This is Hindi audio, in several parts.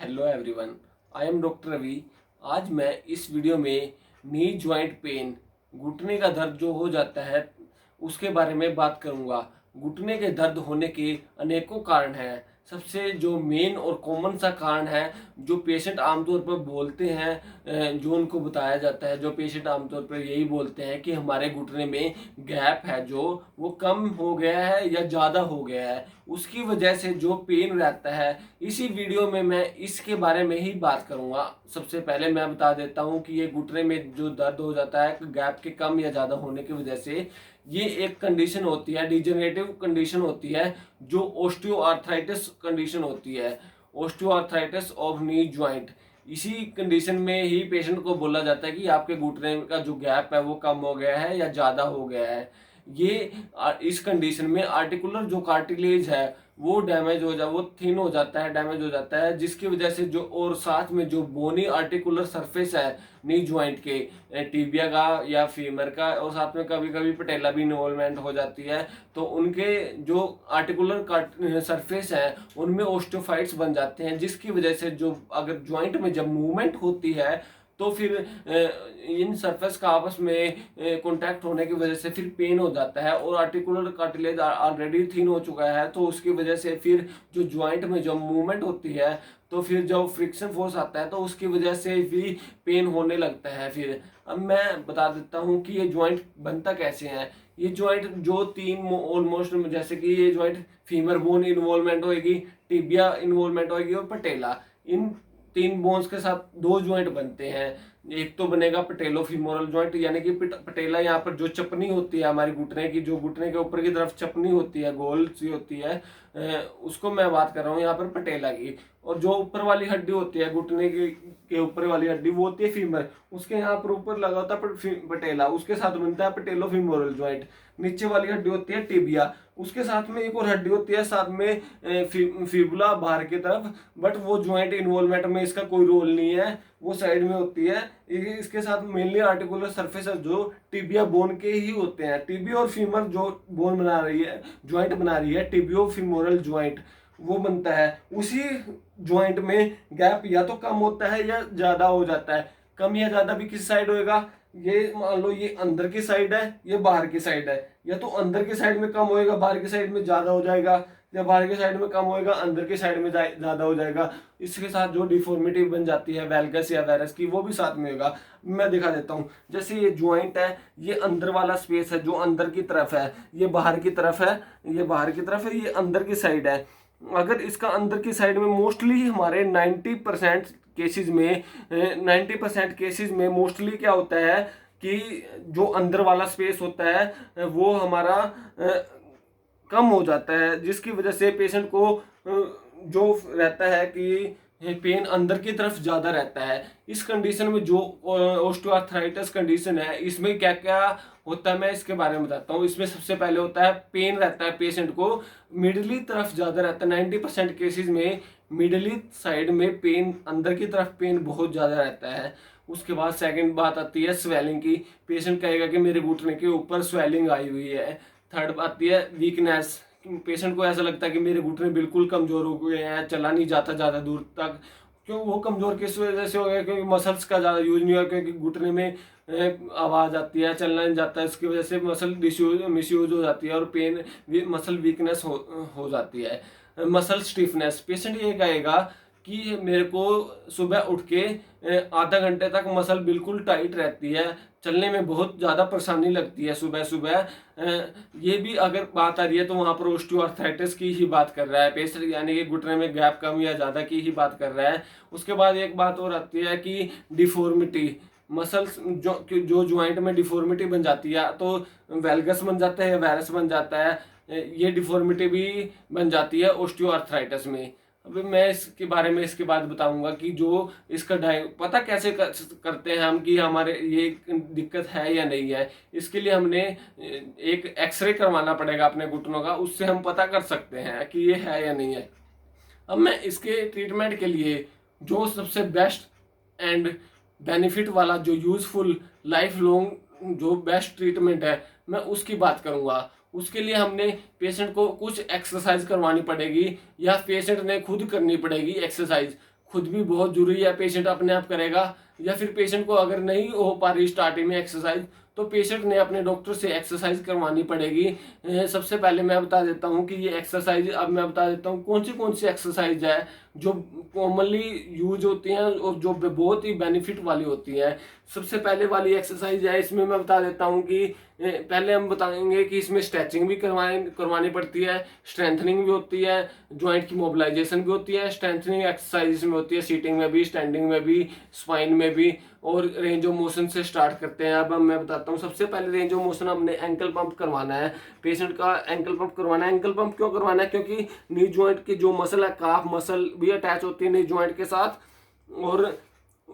Hello everyone, I am doctor Ravi. आज मैं इस वीडियो में नी जॉइंट पेन, घुटने का दर्द जो हो जाता है उसके बारे में बात करूंगा। घुटने के दर्द होने के अनेकों कारण हैं। सबसे जो मेन और कॉमन सा कारण है जो पेशेंट आमतौर पर बोलते हैं, जो उनको बताया जाता है, जो पेशेंट आमतौर पर यही बोलते हैं कि हमारे घुटने में गैप है जो वो कम हो गया है या ज़्यादा हो गया है, उसकी वजह से जो पेन रहता है। इसी वीडियो में मैं इसके बारे में ही बात करूंगा। सबसे पहले मैं बता देता हूं कि ये घुटने में जो दर्द हो जाता है गैप के कम या ज़्यादा होने की वजह से, ये एक कंडीशन होती है, डिजेनरेटिव कंडीशन होती है, जो ऑस्टियोआर्थराइटिस कंडीशन होती है, ऑस्टियोआर्थराइटिस ऑफ नी जॉइंट। इसी कंडीशन में ही पेशेंट को बोला जाता है कि आपके घुटने का जो गैप है वो कम हो गया है या ज़्यादा हो गया है। ये इस कंडीशन में आर्टिकुलर जो कार्टिलेज है वो डैमेज हो जा वो थिन हो जाता है, डैमेज हो जाता है, जिसकी वजह से जो और साथ में जो बोनी आर्टिकुलर सरफेस है नी जॉइंट के, टिबिया का या फीमर का, और साथ में कभी कभी पटेला भी इन्वॉल्वमेंट हो जाती है, तो उनके जो आर्टिकुलर सरफेस है उनमें ओस्टियोफाइट्स बन जाते हैं, जिसकी वजह से जो अगर जॉइंट में जब मूवमेंट होती है तो फिर इन सरफेस का आपस में कांटेक्ट होने की वजह से फिर पेन हो जाता है, और आर्टिकुलर कार्टिलेज ऑलरेडी थिन हो चुका है, तो उसकी वजह से फिर जो जॉइंट में जो मूवमेंट होती है तो फिर जब फ्रिक्शन फोर्स आता है तो उसकी वजह से भी पेन होने लगता है। फिर अब मैं बता देता हूँ कि ये जॉइंट बनता कैसे है। ये जॉइंट जो तीन ऑलमोस्ट, जैसे कि ये जॉइंट फीमर बोन इन्वॉल्वमेंट होएगी, टिबिया इन्वॉल्वमेंट होएगी और पटेला, इन तीन बोन्स के साथ दो जॉइंट बनते हैं। एक तो बनेगा पटेलोफीमोरल जॉइंट, यानी कि पटेला, यहाँ पर जो चपनी होती है हमारी घुटने की, जो घुटने के ऊपर की तरफ चपनी होती है, गोल सी होती है, उसको मैं बात कर रहा हूँ यहाँ पर पटेला की। और जो ऊपर वाली हड्डी होती है घुटने के ऊपर वाली हड्डी, वो होती है फीमर, उसके यहाँ पर ऊपर लगा होता है पटेला, उसके साथ बनता है पटेलोफीमोरल जॉइंट। नीचे वाली हड्डी होती है टिबिया, उसके साथ में एक और हड्डी होती है साथ में फिबुला बाहर की तरफ, बट वो जॉइंट इन्वॉल्वमेंट में इसका कोई रोल नहीं है, वो साइड में होती है। इसके साथ मेनली आर्टिकुलर सरफेस जो टिबिया बोन के ही होते हैं। टिबिया और फीमर जो बोन बना रही है, जॉइंट बना रही है, टिबियो फीमोरल जॉइंट, वो बनता है। उसी जॉइंट में गैप या तो कम होता है या ज्यादा हो जाता है। कम या ज्यादा भी किस साइड होएगा, ये मान लो ये अंदर की साइड है, ये बाहर की साइड है, या तो अंदर की साइड में कम होएगा, बाहर की साइड में ज्यादा हो जाएगा, या बाहर की साइड में कम होएगा, अंदर की साइड में ज्यादा हो जाएगा। इसके साथ जो डिफॉर्मिटी बन जाती है वेल्गस या वायरस की, वो भी साथ में होगा। मैं दिखा देता हूँ। जैसे ये ज्वाइंट है, ये अंदर वाला स्पेस है जो अंदर की तरफ है, ये बाहर की तरफ है, ये बाहर की तरफ है, ये अंदर की साइड है। अगर इसका अंदर की साइड में मोस्टली हमारे 90% केसेस में, 90% केसेस में मोस्टली क्या होता है कि जो अंदर वाला स्पेस होता है वो हमारा कम हो जाता है, जिसकी वजह से पेशेंट को जो रहता है कि पेन अंदर की तरफ ज़्यादा रहता है। इस कंडीशन में जो ऑस्टियोआर्थराइटिस कंडीशन है, इसमें क्या क्या होता है मैं इसके बारे में बताता हूँ। इसमें सबसे पहले होता है पेन रहता है पेशेंट को मिडली तरफ ज़्यादा रहता है। 90% केसेस में मिडली साइड में पेन, अंदर की तरफ पेन बहुत ज़्यादा रहता है। उसके बाद सेकंड बात आती है स्वेलिंग की। पेशेंट कहेगा कि मेरे घुटने के ऊपर स्वेलिंग आई हुई है। थर्ड आती है वीकनेस। पेशेंट को ऐसा लगता है कि मेरे घुटने बिल्कुल कमजोर हो गए हैं, चला नहीं जाता ज़्यादा दूर तक। क्यों वो कमजोर किस वजह से हो गया? क्योंकि मसल्स का ज़्यादा यूज नहीं हुआ, क्योंकि घुटने में आवाज़ आती है, चलना नहीं जाता है, इसकी वजह से मसल मिसयूज हो जाती है और पेन, मसल वीकनेस हो जाती है। मसल स्टिफनेस, पेशेंट ये कहेगा कि मेरे को सुबह उठ के आधा घंटे तक मसल बिल्कुल टाइट रहती है, चलने में बहुत ज़्यादा परेशानी लगती है सुबह सुबह। ये भी अगर बात आ रही है तो वहाँ पर ऑस्टियोआर्थराइटिस की ही बात कर रहा है पेशेंट, यानी कि घुटने में गैप कम या ज़्यादा की ही बात कर रहा है। उसके बाद एक बात और आती है कि डिफॉर्मिटी, मसल्स जो ज्वाइंट में डिफॉर्मिटी बन जाती है, तो वेल्गस बन जाता है, वायरस बन जाता है, ये डिफॉर्मिटी भी बन जाती है ऑस्टियोआर्थराइटिस में। अभी मैं इसके बारे में इसके बाद बताऊंगा कि जो इसका पता कैसे करते हैं हम कि हमारे ये दिक्कत है या नहीं है। इसके लिए हमने एक एक्सरे करवाना पड़ेगा अपने घुटनों का, उससे हम पता कर सकते हैं कि ये है या नहीं है। अब मैं इसके ट्रीटमेंट के लिए जो सबसे बेस्ट एंड बेनिफिट वाला, जो यूजफुल लाइफ लॉन्ग जो बेस्ट ट्रीटमेंट है, मैं उसकी बात करूंगा। उसके लिए हमने पेशेंट को कुछ एक्सरसाइज करवानी पड़ेगी या पेशेंट ने खुद करनी पड़ेगी एक्सरसाइज। खुद भी बहुत जरूरी है, पेशेंट अपने आप करेगा, या फिर पेशेंट को अगर नहीं हो पा रही स्टार्टिंग में एक्सरसाइज तो पेशेंट ने अपने डॉक्टर से एक्सरसाइज करवानी पड़ेगी। सबसे पहले मैं बता देता हूँ कि ये एक्सरसाइज, अब मैं बता देता हूँ कौन सी एक्सरसाइज है जो कॉमनली यूज होती हैं और जो बहुत ही बेनिफिट वाली होती हैं। सबसे पहले वाली एक्सरसाइज है, इसमें मैं बता देता हूँ कि पहले हम बताएंगे कि इसमें स्ट्रेचिंग भी करवानी पड़ती है, स्ट्रेंथनिंग भी होती है, ज्वाइंट की मोबिलाइजेशन भी होती है, स्ट्रेंथनिंग एक्सरसाइज में होती है सीटिंग में भी, स्टैंडिंग में भी, स्पाइन में भी, और रेंज ऑफ मोशन से स्टार्ट करते हैं। अब मैं बताता हूँ, सबसे पहले रेंज ऑफ मोशन हमने एंकल पंप करवाना है, पेशेंट का एंकल पंप करवाना है। एंकल पंप क्यों करवाना है? क्योंकि नी ज्वाइंट की जो मसल है, काफ मसल भी अटैच होती है नी ज्वाइंट के साथ, और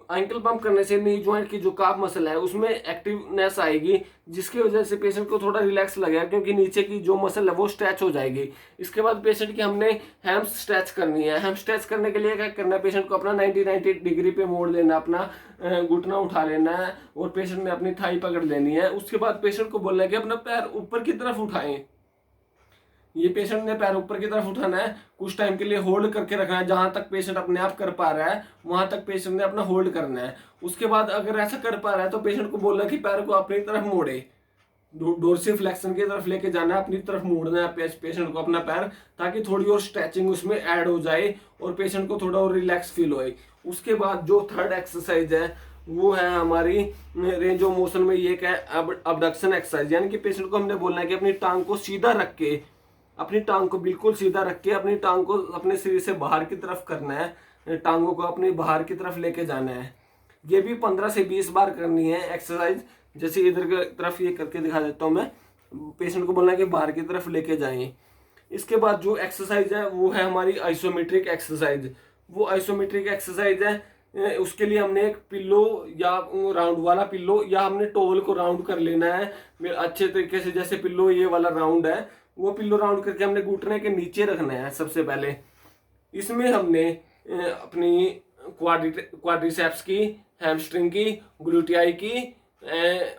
एंकल पंप करने से नी ज्वाइंट की जो काफ मसल है उसमें एक्टिवनेस आएगी, जिसकी वजह से पेशेंट को थोड़ा रिलैक्स लगेगा, क्योंकि नीचे की जो मसल है वो स्ट्रेच हो जाएगी। इसके बाद पेशेंट की हमने हैम स्ट्रेच करनी है। हैम स्ट्रेच करने के लिए क्या करना है? पेशेंट को अपना 90 डिग्री पे मोड़ लेना, अपना घुटना उठा लेना है, और पेशेंट ने अपनी थाई पकड़ लेनी है। उसके बाद पेशेंट को बोलना है कि अपना पैर ऊपर की तरफ उठाएं। ये पेशेंट ने पैर ऊपर की तरफ उठाना है, कुछ टाइम के लिए होल्ड करके रखना है, जहां तक पेशेंट अपने आप कर पा रहा है वहां तक पेशेंट ने अपना होल्ड करना है। उसके बाद अगर ऐसा कर पा रहा है तो पेशेंट को बोलना है कि पैर को अपनी तरफ मोड़े, डोर्सी फ्लेक्शन की तरफ लेके जाना है, अपनी तरफ मोड़ना है पेशेंट को अपना पैर, ताकि थोड़ी और स्ट्रेचिंग उसमें ऐड हो जाए और पेशेंट को थोड़ा और रिलैक्स फील होए। उसके बाद जो थर्ड एक्सरसाइज है वो है हमारी रेंज ऑफ मोशन में ये क्या है? अबडक्शन एक्सरसाइज, यानी कि पेशेंट को हमने बोलना है कि अपनी टांग को सीधा रख के, अपनी टांग को बिल्कुल सीधा रख के अपनी टांग को अपने शरीर से बाहर की तरफ करना है, टांगों को अपनी बाहर की तरफ लेके जाना है। ये भी 15 से 20 बार करनी है एक्सरसाइज। जैसे इधर की तरफ ये करके दिखा देता हूँ मैं, पेशेंट को बोलना है कि बाहर की तरफ लेके जाएं। इसके बाद जो एक्सरसाइज है वो है हमारी आइसोमेट्रिक एक्सरसाइज। वो आइसोमेट्रिक एक्सरसाइज है, उसके लिए हमने एक पिल्लो या राउंड वाला पिल्लो, या हमने टॉवल को राउंड कर लेना है अच्छे तरीके से। जैसे पिल्लो ये वाला राउंड है, वो पिल्लो राउंड करके हमने घुटने के नीचे रखना है सबसे पहले। इसमें हमने अपनी क्वाड्रिसेप्स की, हैमस्ट्रिंग की, ग्लूटियाई की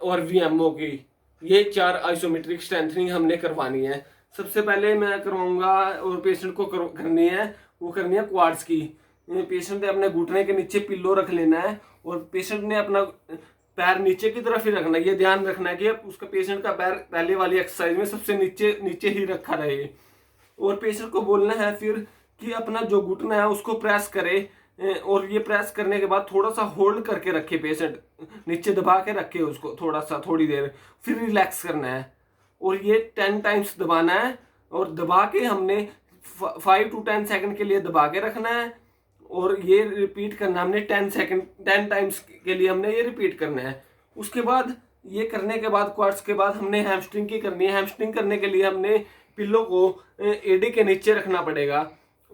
और वीएमओ की, ये 4 आइसोमेट्रिक स्ट्रेंथनिंग हमने करवानी है। सबसे पहले मैं करवाऊंगा और पेशेंट को करनी है, वो करनी है क्वाड्स की। पेशेंट ने अपने घुटने के नीचे पिल्लो रख लेना है, और पेशेंट ने अपना पैर नीचे की तरफ ही रखना है। ये ध्यान रखना है कि उसका पेशेंट का पैर पहले वाली एक्सरसाइज में सबसे नीचे ही रखा रहे। और पेशेंट को बोलना है फिर कि अपना जो घुटना है उसको प्रेस करे, और ये प्रेस करने के बाद थोड़ा सा होल्ड करके रखे, पेशेंट नीचे दबा के रखे उसको थोड़ा सा, थोड़ी देर, फिर रिलैक्स करना है। और ये 10 टाइम्स दबाना है, और दबा के हमने 5 to 10 सेकंड के लिए दबा के रखना है, और ये रिपीट करना हमने 10 टाइम्स के लिए हमने ये रिपीट करना है। उसके बाद ये करने के बाद क्वाड्स के बाद हमने हैमस्ट्रिंग की करनी है। हैमस्ट्रिंग करने के लिए हमने पिल्लो को एडी के नीचे रखना पड़ेगा।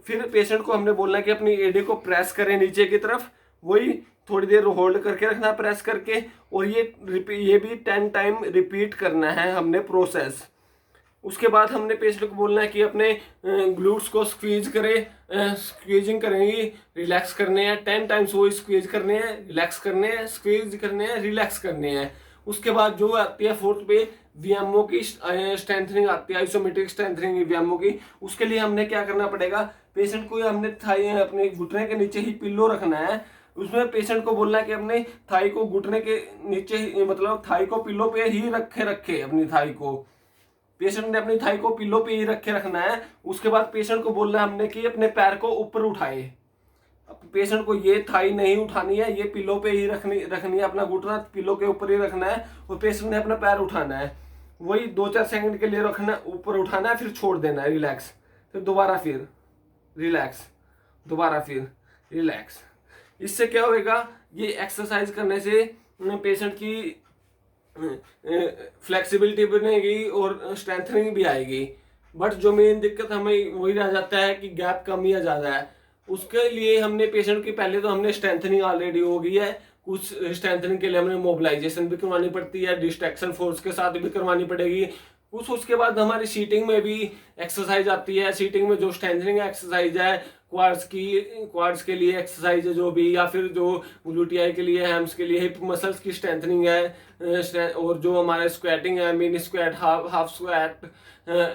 फिर पेशेंट को हमने बोलना है कि अपनी एडी को प्रेस करें नीचे की तरफ, वही थोड़ी देर होल्ड करके रखना प्रेस करके, और ये भी 10 टाइम रिपीट करना है हमने प्रोसेस। उसके बाद हमने पेशेंट को बोलना है कि अपने ग्लूट्स को स्क्वीज करें, स्क्वीजिंग करेंगी, रिलैक्स करने हैं 10 टाइम्स, वो स्क्वीज करने हैं, रिलैक्स करने हैं, स्क्वीज करने हैं, रिलैक्स करने हैं। उसके बाद जो आती है फोर्थ पे वीएमओ की स्ट्रेंथनिंग आती है, आइसोमेट्रिक स्ट्रेंथनिंग वीएमओ की। उसके लिए हमने क्या करना पड़ेगा? पेशेंट को हमने थाई अपने घुटने के नीचे ही पिल्लो रखना है। उसमें पेशेंट को बोलना है कि अपने थाई को घुटने के नीचे ही, मतलब थाई को पिल्लो पे ही रखे अपनी थाई को, पेशेंट ने अपनी थाई को पिल्लो पे ही रखना है। उसके बाद पेशेंट को बोलना है हमने कि अपने पैर को ऊपर उठाए। पेशेंट को ये थाई नहीं उठानी है, ये पिल्लो पे ही रखनी है, अपना घुटना पिल्लो के ऊपर ही रखना है, और पेशेंट ने अपना पैर उठाना है, वही 2-4 सेकंड के लिए रखना, ऊपर उठाना है, फिर छोड़ देना है, रिलैक्स, फिर दोबारा फिर रिलैक्स, दोबारा फिर रिलैक्स। इससे क्या होगा? ये एक्सरसाइज करने से पेशेंट की फ्लेक्सिबिलिटी बनेगी और स्ट्रेंथनिंग भी आएगी। बट जो मेन दिक्कत हमें वही रह जाता है कि गैप कम या ज़्यादा है। उसके लिए हमने पेशेंट की पहले तो हमने स्ट्रेंथनिंग ऑलरेडी हो गई है, कुछ स्ट्रेंथनिंग के लिए हमने मोबिलाइजेशन भी करवानी पड़ती है, डिस्ट्रैक्शन फोर्स के साथ भी करवानी पड़ेगी, कुछ उसके बाद हमारी सीटिंग में भी एक्सरसाइज आती है। सीटिंग में जो स्ट्रेंथनिंग एक्सरसाइज है, क्वाड्स के लिए एक्सरसाइज है जो भी, या फिर जो ग्लूटियाई के लिए, हैम्स के लिए, हिप मसल्स की स्ट्रेंथनिंग है, और जो हमारे स्क्वाटिंग है, मिनी स्क्वाट, हाफ स्क्वाट,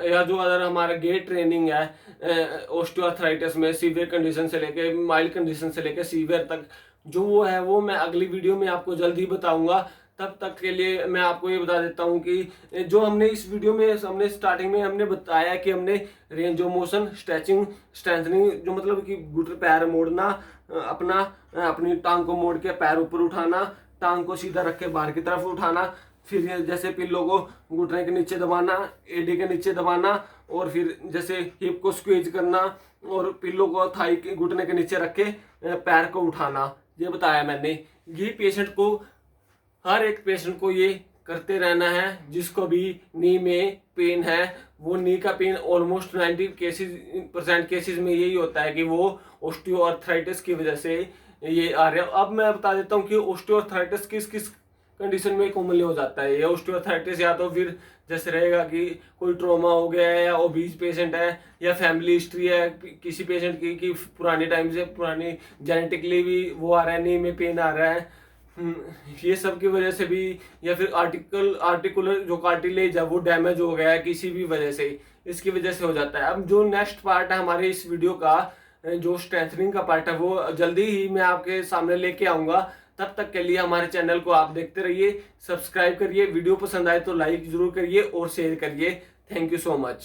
या जो अदर हमारा गेट ट्रेनिंग है ऑस्टियोआर्थराइटिस में, सीवियर कंडीशन से लेके माइल्ड कंडीशन से लेके सीवियर तक, जो वो है वो मैं अगली वीडियो में आपको जल्द ही बताऊंगा। तब तक के लिए मैं आपको ये बता देता हूँ कि जो हमने इस वीडियो में हमने स्टार्टिंग में हमने बताया कि हमने range of motion, stretching, strengthening, जो मतलब कि घुटने पैर मोड़ना, अपनी टांग को मोड़ के पैर ऊपर उठाना, टांग को सीधा रख के बाहर की तरफ उठाना, फिर जैसे पिल्लों को घुटने के नीचे दबाना, एडी के नीचे दबाना, और फिर जैसे हिप को स्क्वीज करना और पिल्लों को थाई के घुटने के नीचे रख के पैर को उठाना, ये बताया मैंने। ये पेशेंट को, हर एक पेशेंट को ये करते रहना है। जिसको भी नी में पेन है, वो नी का पेन ऑलमोस्ट 90% केसेस में यही होता है कि वो ऑस्टियोआर्थराइटिस की वजह से ये आ रहा है। अब मैं बता देता हूँ कि ऑस्टियोआर्थराइटिस किस किस कंडीशन में कॉमनली हो जाता है। ये ऑस्टियोआर्थराइटिस या तो फिर जैसे रहेगा कि कोई ट्रॉमा हो गया है, या ओबीज पेशेंट है, या फैमिली हिस्ट्री है किसी पेशेंट की कि पुराने टाइम से, पुरानी जेनेटिकली भी वो आ रहा है, नी में पेन आ रहा है, ये सब की वजह से भी, या फिर आर्टिकुलर जो कार्टिलेज है वो डैमेज हो गया है किसी भी वजह से, इसकी वजह से हो जाता है। अब जो नेक्स्ट पार्ट है हमारे इस वीडियो का, जो स्ट्रेंथनिंग का पार्ट है, वो जल्दी ही मैं आपके सामने लेके आऊंगा। तब तक के लिए हमारे चैनल को आप देखते रहिए, सब्सक्राइब करिए, वीडियो पसंद आए तो लाइक जरूर करिए और शेयर करिए। Thank you so much.